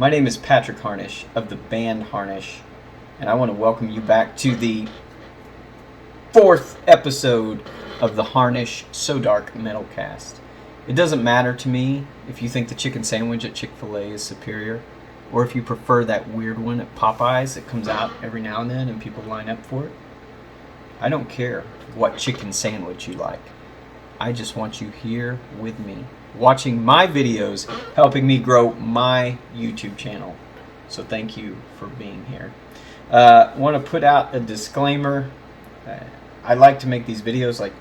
My name is Patrick Harnish of the band Harnish, and I want to welcome you back to the fourth episode of the Harnish So Dark Metal Cast. It doesn't matter to me if you think the chicken sandwich at Chick-fil-A is superior, or if you prefer that weird one at Popeyes that comes out every now and then and people line up for it. I don't care what chicken sandwich you like. I just want you here with me, watching my videos, helping me grow my YouTube channel. So thank you for being here. I want to put out a disclaimer. I like to make these videos like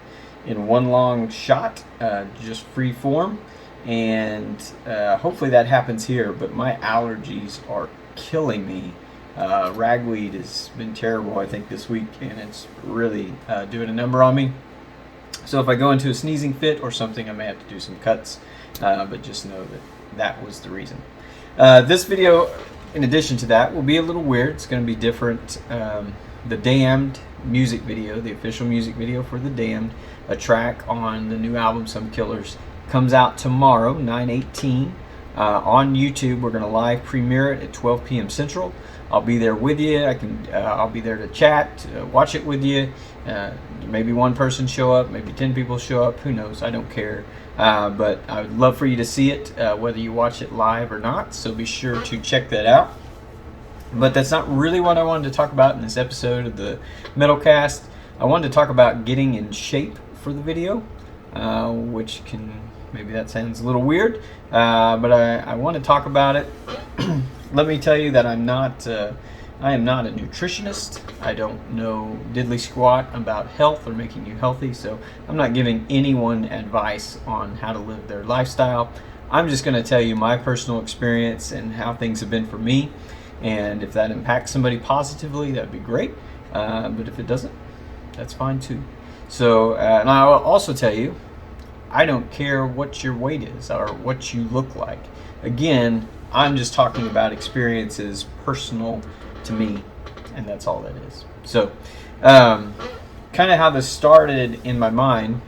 in one long shot, just free form, and hopefully that happens here, but my allergies are killing me. Ragweed has been terrible, I think, this week, and it's really doing a number on me. So if I go into a sneezing fit or something, I may have to do some cuts, but just know that that was the reason. This video, in addition to that, will be a little weird. It's going to be different. The Damned music video, the official music video for The Damned, a track on the new album, Some Killers, comes out tomorrow, 9/18, on YouTube. We're going to live premiere it at 12 p.m. Central. I'll be there with you. I'll be there to chat, watch it with you. Maybe one person show up, maybe 10 people show up. Who knows? I don't care. But I would love for you to see it, whether you watch it live or not. So be sure to check that out. But that's not really what I wanted to talk about in this episode of the Metalcast. I wanted to talk about getting in shape for the video, which maybe that sounds a little weird, but I want to talk about it. Let me tell you that I am not a nutritionist. I don't know diddly squat about health or making you healthy, so I'm not giving anyone advice on how to live their lifestyle. I'm just going to tell you my personal experience and how things have been for me, and if that impacts somebody positively, that'd be great, but if it doesn't, that's fine too. So, and I'll also tell you, I don't care what your weight is or what you look like. Again, I'm just talking about experiences personal to me, and that's all that is. So, kind of how this started in my mind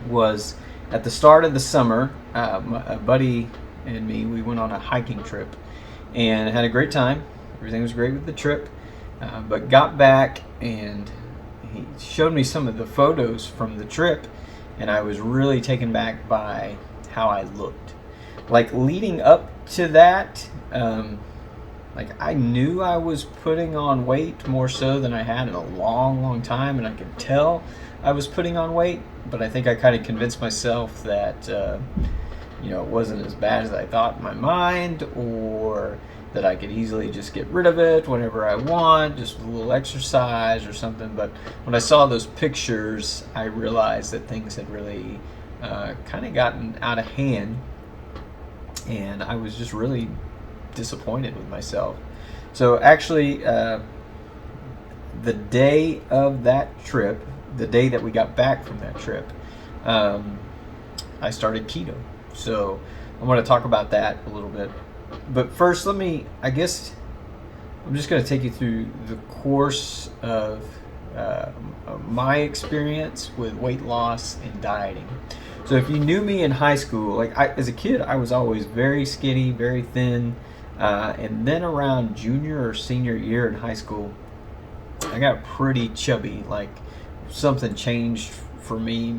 was at the start of the summer, a buddy and me, we went on a hiking trip and had a great time. Everything was great with the trip, but got back and he showed me some of the photos from the trip, and I was really taken back by how I looked. Like leading up to that, like I knew I was putting on weight more so than I had in a long time, and I could tell I was putting on weight, but I think I kind of convinced myself that it wasn't as bad as I thought in my mind, or that I could easily just get rid of it whenever I want, just with a little exercise or something. But when I saw those pictures, I realized that things had really kind of gotten out of hand, and I was just really disappointed with myself. So actually, the day of that trip, the day that we got back from that trip, I started keto. So I want to talk about that a little bit. But first, I'm just going to take you through the course of my experience with weight loss and dieting. So if you knew me in high school, as a kid, I was always very skinny, very thin. And then around junior or senior year in high school, I got pretty chubby. Like something changed for me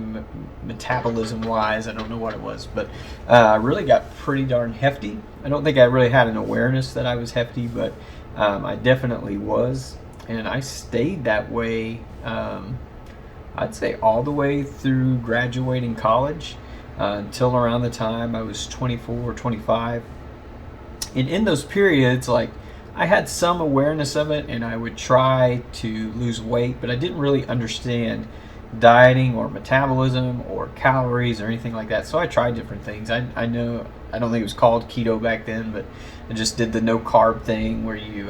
metabolism wise. I don't know what it was, but I really got pretty darn hefty. I don't think I really had an awareness that I was hefty, but I definitely was, and I stayed that way, I'd say all the way through graduating college, until around the time I was 24 or 25. And in those periods, like, I had some awareness of it, and I would try to lose weight, but I didn't really understand dieting or metabolism or calories or anything like that. So I tried different things. I don't think it was called keto back then, but I just did the no carb thing where you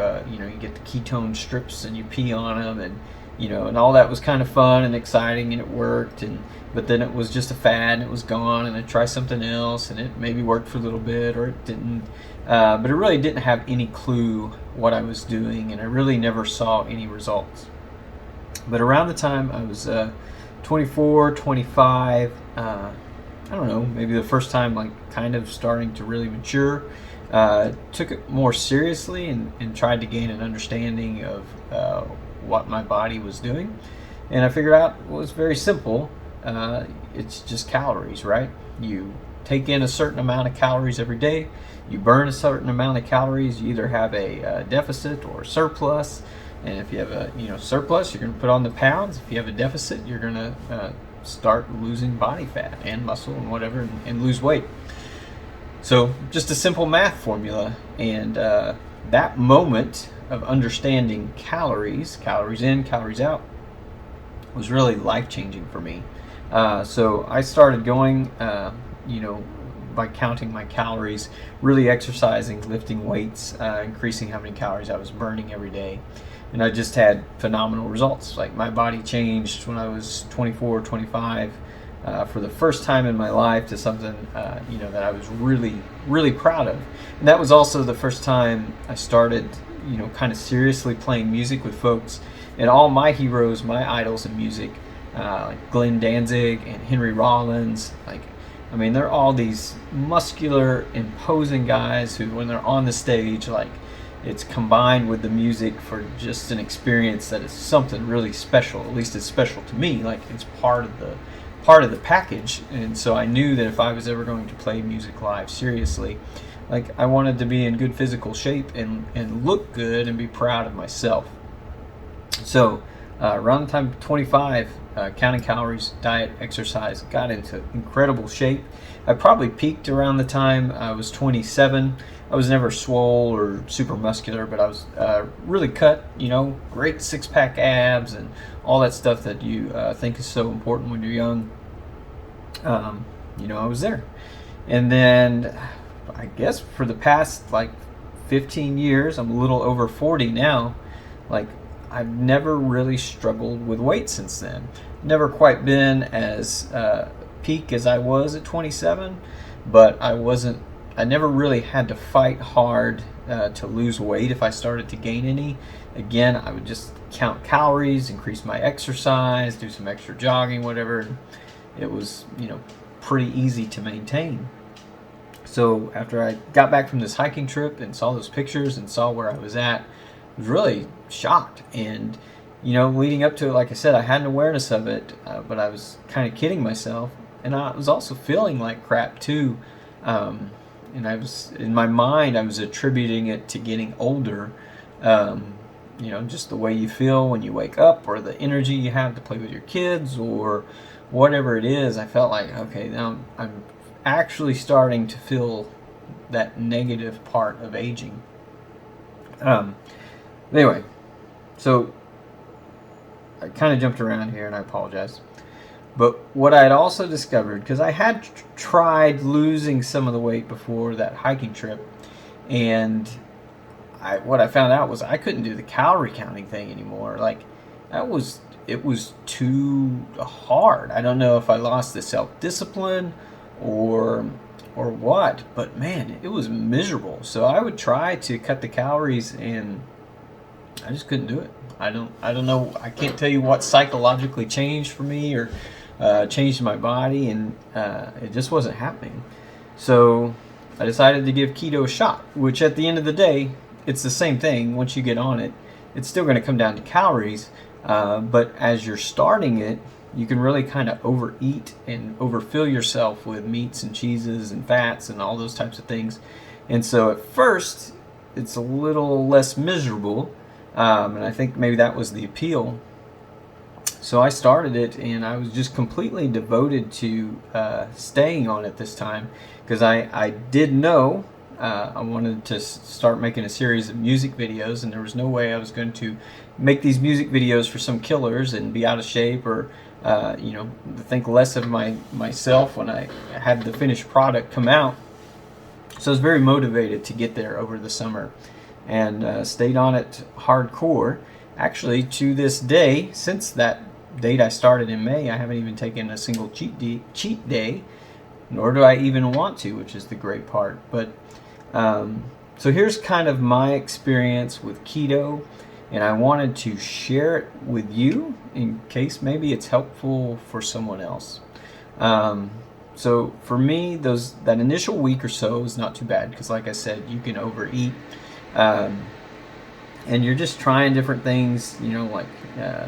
get the ketone strips and you pee on them, and all that was kind of fun and exciting, and it worked, but then it was just a fad and it was gone, and I'd try something else and it maybe worked for a little bit or it didn't, but it really didn't have any clue what I was doing, and I really never saw any results. But around the time I was 24, 25, I don't know, maybe the first time like kind of starting to really mature, took it more seriously and tried to gain an understanding of what my body was doing. And I figured out it was very simple. It's just calories, right? You take in a certain amount of calories every day. You burn a certain amount of calories. You either have a deficit or surplus. And if you have a surplus, you're going to put on the pounds. If you have a deficit, you're going to start losing body fat and muscle and whatever, and lose weight. So just a simple math formula. And that moment of understanding calories in, calories out, was really life-changing for me. So I started going, by counting my calories, really exercising, lifting weights, increasing how many calories I was burning every day. And I just had phenomenal results. Like, my body changed when I was 24, 25, for the first time in my life, to something, that I was really, really proud of. And that was also the first time I started, kind of seriously playing music with folks. And all my heroes, my idols in music, like Glenn Danzig and Henry Rollins, they're all these muscular, imposing guys who, when they're on the stage, it's combined with the music for just an experience that is something really special. At least it's special to me. Like, it's part of the package. And so I knew that if I was ever going to play music live seriously, I wanted to be in good physical shape and look good and be proud of myself. So around the time of 25, counting calories, diet, exercise, got into incredible shape. I probably peaked around the time I was 27. I was never swole or super muscular, but I was really cut, great six-pack abs and all that stuff that you think is so important when you're young. I was there. And then I guess for the past 15 years, I'm a little over 40 now, I've never really struggled with weight since then. Never quite been as peak as I was at 27, but I never really had to fight hard to lose weight if I started to gain any. Again, I would just count calories, increase my exercise, do some extra jogging, whatever. It was, pretty easy to maintain. So after I got back from this hiking trip and saw those pictures and saw where I was at, I was really shocked. And leading up to it, like I said, I had an awareness of it, but I was kind of kidding myself, and I was also feeling like crap too. And I was, in my mind, I was attributing it to getting older. Just the way you feel when you wake up, or the energy you have to play with your kids, or whatever it is. I felt like, okay, now I'm actually starting to feel that negative part of aging. Anyway, so I kind of jumped around here, and I apologize. But what I had also discovered, because I had tried losing some of the weight before that hiking trip, and what I found out was I couldn't do the calorie counting thing anymore. It was too hard. I don't know if I lost the self-discipline or what, but man, it was miserable. So I would try to cut the calories, and I just couldn't do it. I don't know. I can't tell you what psychologically changed for me or changed my body, and it just wasn't happening. So I decided to give keto a shot, which at the end of the day, it's the same thing. Once you get on it, it's still going to come down to calories. But as you're starting it, you can really kind of overeat and overfill yourself with meats and cheeses and fats and all those types of things. And so at first, it's a little less miserable. And I think maybe that was the appeal. So I started it, and I was just completely devoted to staying on it this time, because I did know I wanted to start making a series of music videos, and there was no way I was going to make these music videos for some killers and be out of shape, or think less of myself when I had the finished product come out. So I was very motivated to get there over the summer, and stayed on it hardcore. Actually, to this day, since that date I started in May, I haven't even taken a single cheat day, nor do I even want to, which is the great part. But so here's kind of my experience with keto, and I wanted to share it with you in case maybe it's helpful for someone else. So for me, that initial week or so is not too bad because, like I said, you can overeat, um, and you're just trying different things. Like uh,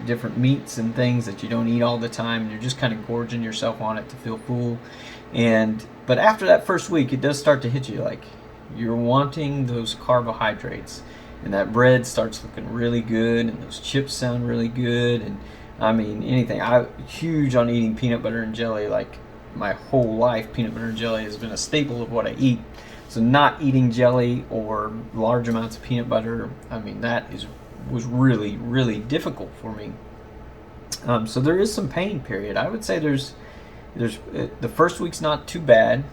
different meats and things that you don't eat all the time. You're just kind of gorging yourself on it to feel full. But after that first week, it does start to hit you like you're wanting those carbohydrates, and that bread starts looking really good, and those chips sound really good, and I mean anything. I'm huge on eating peanut butter and jelly. Like my whole life, peanut butter and jelly has been a staple of what I eat. So not eating jelly or large amounts of peanut butter, I mean was really really difficult for me. So there is some pain period. I would say there's the first week's not too bad,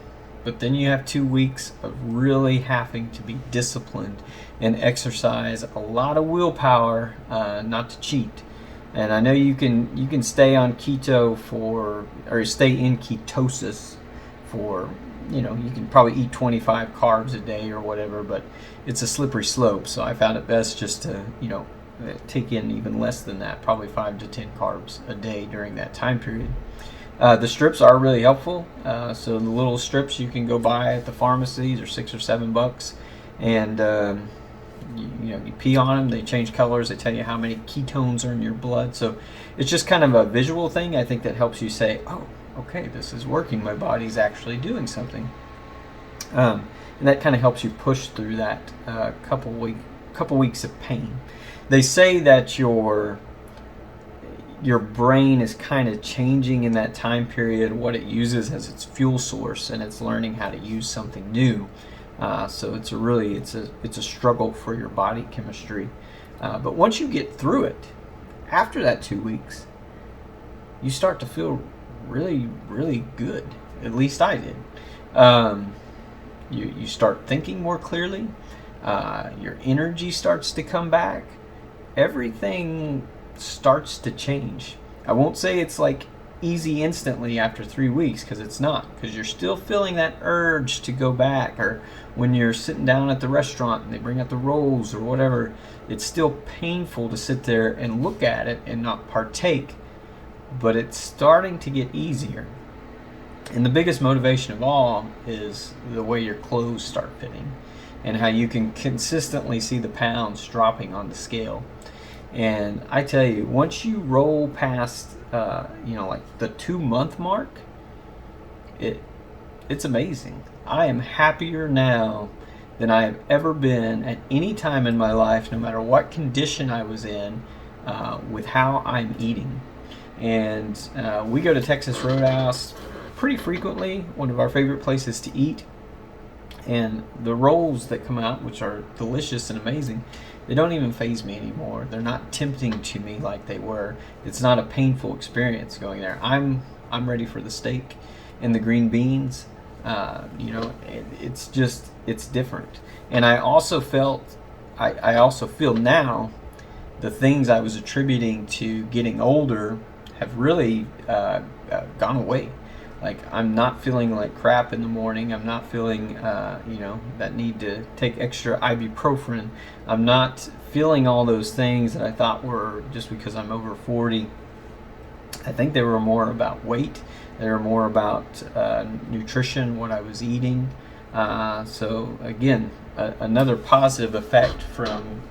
but then you have 2 weeks of really having to be disciplined and exercise a lot of willpower, not to cheat. And I know you can stay on keto or stay in ketosis for, you can probably eat 25 carbs a day or whatever, but it's a slippery slope. So I found it best just to, take in even less than that, probably 5 to 10 carbs a day during that time period. The strips are really helpful. So the little strips you can go buy at the pharmacies are $6 or $7, and you pee on them. They change colors. They tell you how many ketones are in your blood. So it's just kind of a visual thing. I think that helps you say, "Oh, okay, this is working. My body's actually doing something," and that kind of helps you push through that couple weeks of pain. They say that your brain is kind of changing in that time period what it uses as its fuel source, and it's learning how to use something new. So it's a struggle for your body chemistry. But once you get through it, after that 2 weeks, you start to feel really, really good. At least I did. You start thinking more clearly. Your energy starts to come back. Everything starts to change. I won't say it's like easy instantly after 3 weeks, because it's not, because you're still feeling that urge to go back, or when you're sitting down at the restaurant and they bring out the rolls or whatever, it's still painful to sit there and look at it and not partake, but it's starting to get easier. And the biggest motivation of all is the way your clothes start fitting and how you can consistently see the pounds dropping on the scale. And I tell you, once you roll past, like the 2 month mark, it's amazing. I am happier now than I have ever been at any time in my life, no matter what condition I was in, with how I'm eating. And we go to Texas Roadhouse pretty frequently, one of our favorite places to eat. And the rolls that come out, which are delicious and amazing, they don't even faze me anymore. They're not tempting to me like they were. It's not a painful experience going there. I'm ready for the steak and the green beans. It's different. And I also feel now the things I was attributing to getting older have really gone away. Like, I'm not feeling like crap in the morning. I'm not feeling, that need to take extra ibuprofen. I'm not feeling all those things that I thought were just because I'm over 40. I think they were more about weight. They were more about nutrition, what I was eating. So again, another positive effect from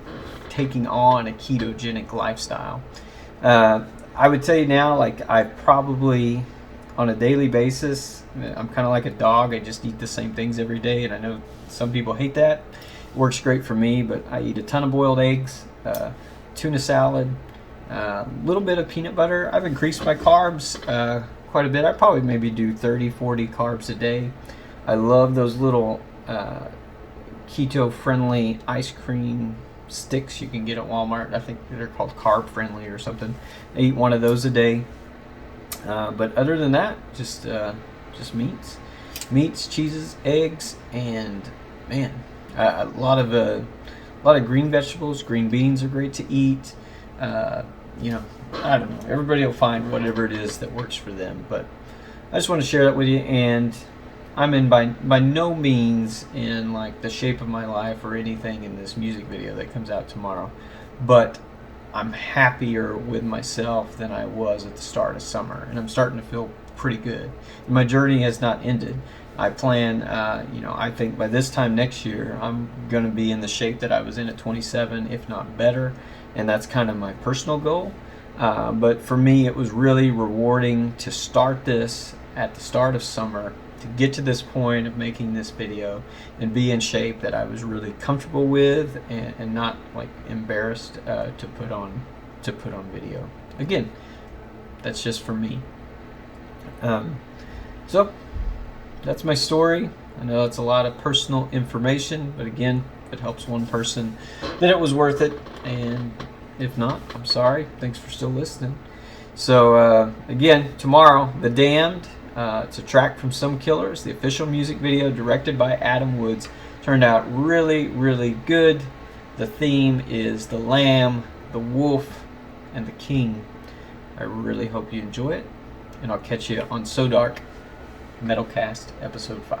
taking on a ketogenic lifestyle. I would tell you now, like, I probably, on a daily basis, I'm kind of like a dog. I just eat the same things every day, and I know some people hate that. It works great for me, but I eat a ton of boiled eggs, tuna salad, a little bit of peanut butter. I've increased my carbs quite a bit. I probably maybe do 30, 40 carbs a day. I love those little keto-friendly ice cream sticks you can get at Walmart. I think they're called carb friendly or something. I eat one of those a day. But other than that, just meats, cheeses, eggs, and man, a lot of green vegetables. Green beans are great to eat. I don't know. Everybody will find whatever it is that works for them. But I just want to share that with you. And I'm by no means in like the shape of my life or anything in this music video that comes out tomorrow, but I'm happier with myself than I was at the start of summer, and I'm starting to feel pretty good. My journey has not ended. I plan, I think by this time next year, I'm going to be in the shape that I was in at 27, if not better. And that's kind of my personal goal. But for me, it was really rewarding to start this at the start of summer, to get to this point of making this video and be in shape that I was really comfortable with and not like embarrassed to put on video. Again, that's just for me. So that's my story. I know it's a lot of personal information, but again, if it helps one person, then it was worth it. And if not, I'm sorry. Thanks for still listening. So again, tomorrow, The Damned. It's a track from Some Killers. The official music video, directed by Adam Woods, turned out really, really good. The theme is the lamb, the wolf, and the king. I really hope you enjoy it, and I'll catch you on So Dark Metalcast Episode 5.